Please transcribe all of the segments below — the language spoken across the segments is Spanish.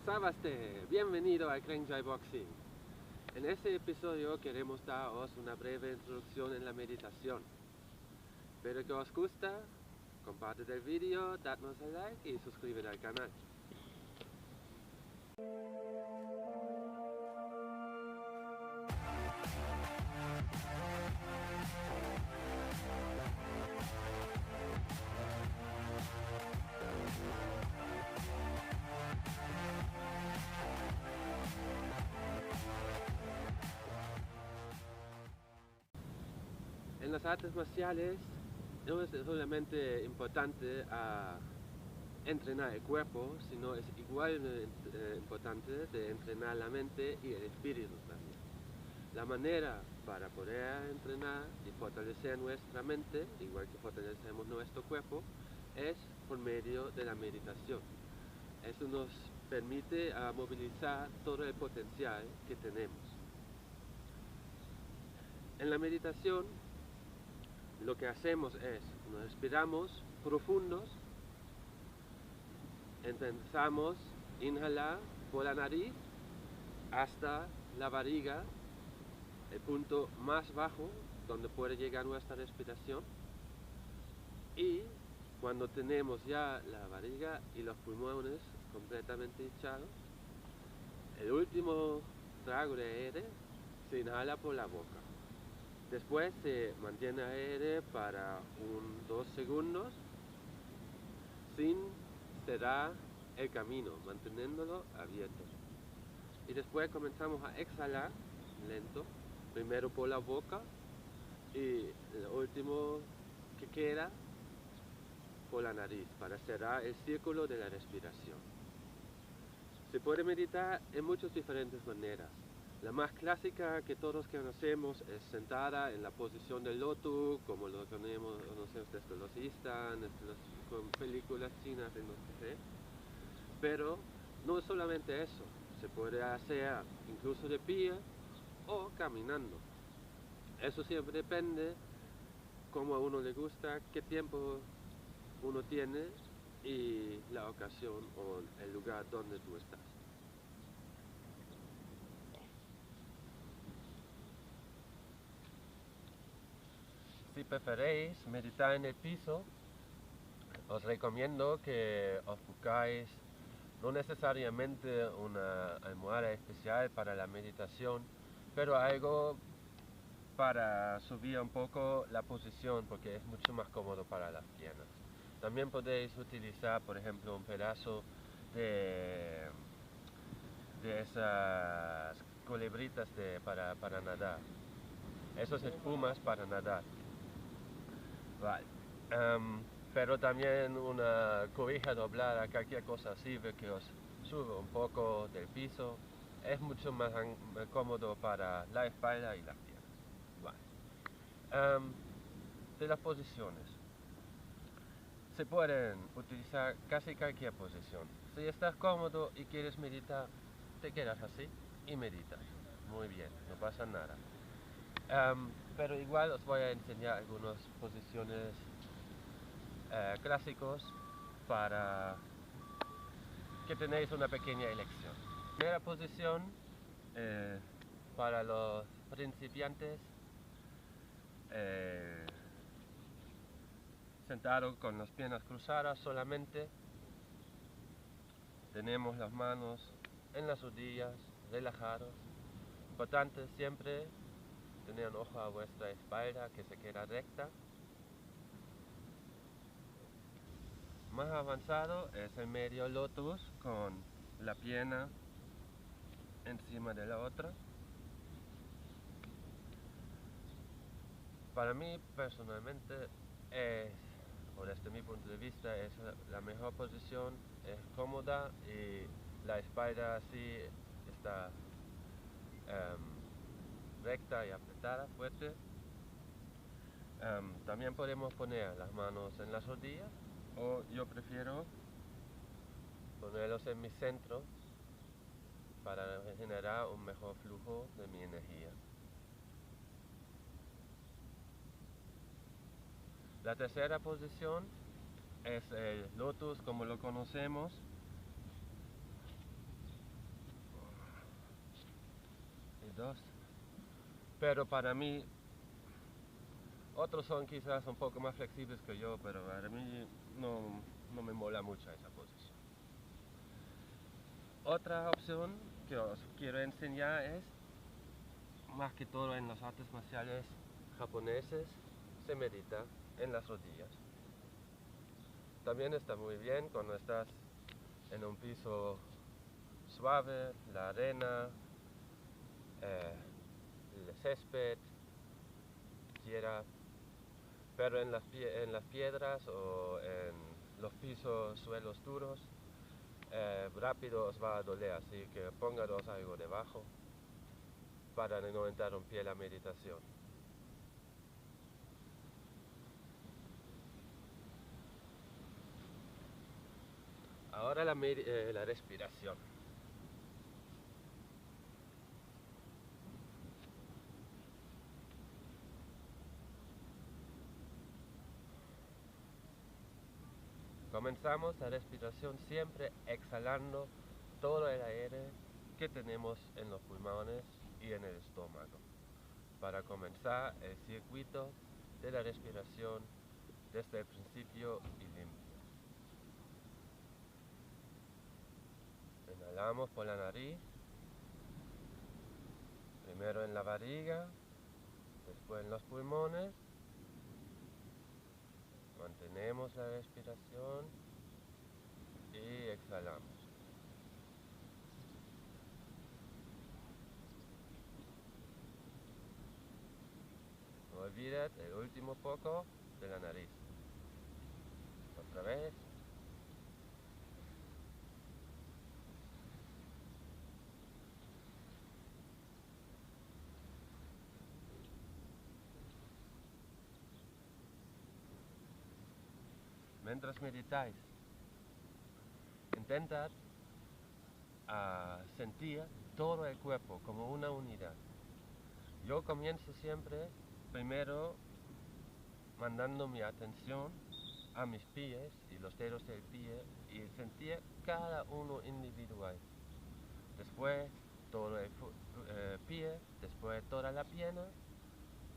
Sabaste, bienvenido a Krenjai Boxing. En este episodio queremos daros una breve introducción en la meditación. Espero que os gusta, compartid el vídeo, dadnos a like y suscríbete al canal. En las artes marciales no es solamente importante entrenar el cuerpo, sino es igual importante de entrenar la mente y el espíritu también. La manera para poder entrenar y fortalecer nuestra mente, igual que fortalecemos nuestro cuerpo, es por medio de la meditación. Eso nos permite movilizar todo el potencial que tenemos. En la meditación, lo que hacemos es, nos respiramos profundos, empezamos a inhalar por la nariz hasta la barriga, el punto más bajo donde puede llegar nuestra respiración, y cuando tenemos ya la barriga y los pulmones completamente hinchados, el último trago de aire se inhala por la boca. Después se mantiene aire para 2 segundos sin cerrar el camino, manteniéndolo abierto. Y después comenzamos a exhalar lento, primero por la boca y el último que queda por la nariz, para cerrar el círculo de la respiración. Se puede meditar en muchas diferentes maneras. La más clásica que todos conocemos es sentada en la posición del loto, como lo conocemos desde los Istan, desde las películas chinas, en los que sé. Pero no es solamente eso, se puede hacer incluso de pie o caminando. Eso siempre depende cómo a uno le gusta, qué tiempo uno tiene y la ocasión o el lugar donde tú estás. Si preferéis meditar en el piso, os recomiendo que os buscáis no necesariamente una almohada especial para la meditación, pero algo para subir un poco la posición, porque es mucho más cómodo para las piernas. También podéis utilizar, por ejemplo, un pedazo de esas culebritas para nadar, esas espumas para nadar. Vale. Pero también una cobija doblada, cualquier cosa sirve que os sube un poco del piso. Es mucho más cómodo para la espalda y las piernas. Vale. De las posiciones. Se pueden utilizar casi cualquier posición. Si estás cómodo y quieres meditar, te quedas así y meditas. Muy bien, no pasa nada. Pero igual os voy a enseñar algunas posiciones clásicos para que tenéis una pequeña elección. Primera posición para los principiantes, sentado con las piernas cruzadas solamente. Tenemos las manos en las rodillas, relajados. Importante siempre tener un ojo a vuestra espalda que se queda recta. Más avanzado es el medio lotus con la pierna encima de la otra. Para mí personalmente o desde mi punto de vista, es la mejor posición, es cómoda y la espalda así está recta y apretada, fuerte. También podemos poner las manos en las rodillas, o yo prefiero ponerlos en mi centro para generar un mejor flujo de mi energía. La tercera posición es el lotus como lo conocemos. dos. Pero para mí, otros son quizás un poco más flexibles que yo, pero para mí no me mola mucho esa posición. Otra opción que os quiero enseñar es, más que todo en las artes marciales japoneses, se medita en las rodillas. También está muy bien cuando estás en un piso suave, la arena, el césped, tierra, pero en las piedras o en los pisos, suelos duros, rápido os va a doler, así que póngalos algo debajo para no interrumpir la meditación. Ahora la respiración. Comenzamos la respiración siempre exhalando todo el aire que tenemos en los pulmones y en el estómago, para comenzar el circuito de la respiración desde el principio y limpio. Inhalamos por la nariz, primero en la barriga, después en los pulmones. Mantenemos la respiración y exhalamos. No olvides el último poco de la nariz. Otra vez. Mientras meditáis, intentad sentir todo el cuerpo como una unidad. Yo comienzo siempre primero mandando mi atención a mis pies y los dedos del pie y sentir cada uno individual. Después todo el pie, después toda la pierna,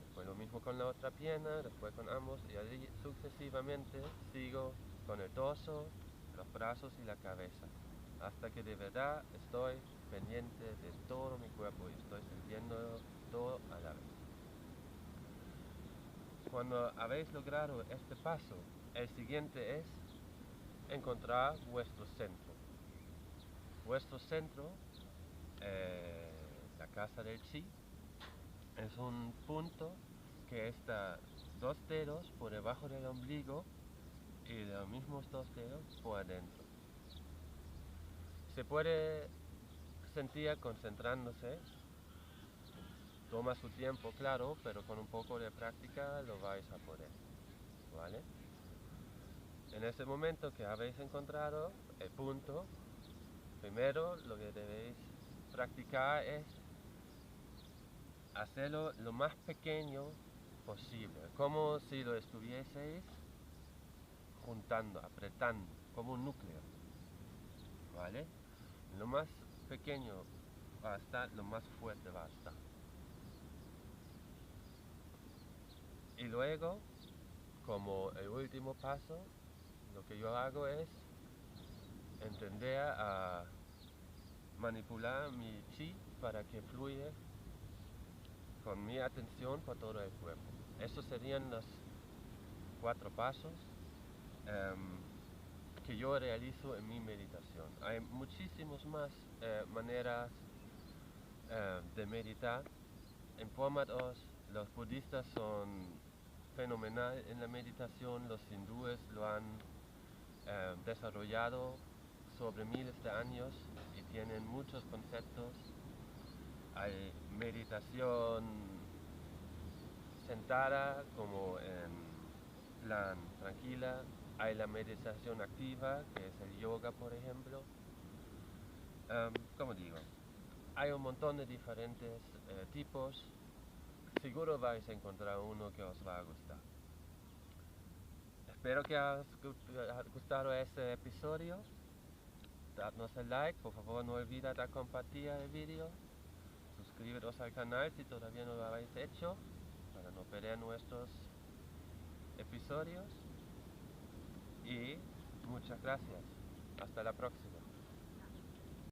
después lo mismo con la otra pierna, después con ambos y así sucesivamente sigo con el torso, los brazos y la cabeza, hasta que de verdad estoy pendiente de todo mi cuerpo y estoy sintiendo todo a la vez. Cuando habéis logrado este paso, el siguiente es encontrar vuestro centro. Vuestro centro, la casa del chi, es un punto que está 2 dedos por debajo del ombligo y los mismos 2 dedos por adentro. Se puede sentir concentrándose, toma su tiempo, claro, pero con un poco de práctica lo vais a poder, ¿vale? En ese momento que habéis encontrado el punto, primero lo que debéis practicar es hacerlo lo más pequeño posible, como si lo estuvieseis juntando, apretando, como un núcleo, ¿vale? Lo más pequeño va a estar, lo más fuerte va a estar. Y luego, como el último paso, lo que yo hago es entender a manipular mi chi para que fluya con mi atención por todo el cuerpo. Esos serían los 4 pasos que yo realizo en mi meditación. Hay muchísimas más maneras de meditar. En forma 2, los budistas son fenomenales en la meditación, los hindúes lo han desarrollado sobre miles de años y tienen muchos conceptos. Hay meditación sentada como en plan tranquila, hay la meditación activa que es el yoga, por ejemplo. Como digo, hay un montón de diferentes tipos. Seguro vais a encontrar uno que os va a gustar. Espero que os haya gustado este episodio. Dadnos el like, por favor no olvidad de compartir el vídeo. suscribiros al canal si todavía no lo habéis hecho, para no perder nuestros episodios. Y muchas gracias. Hasta la próxima.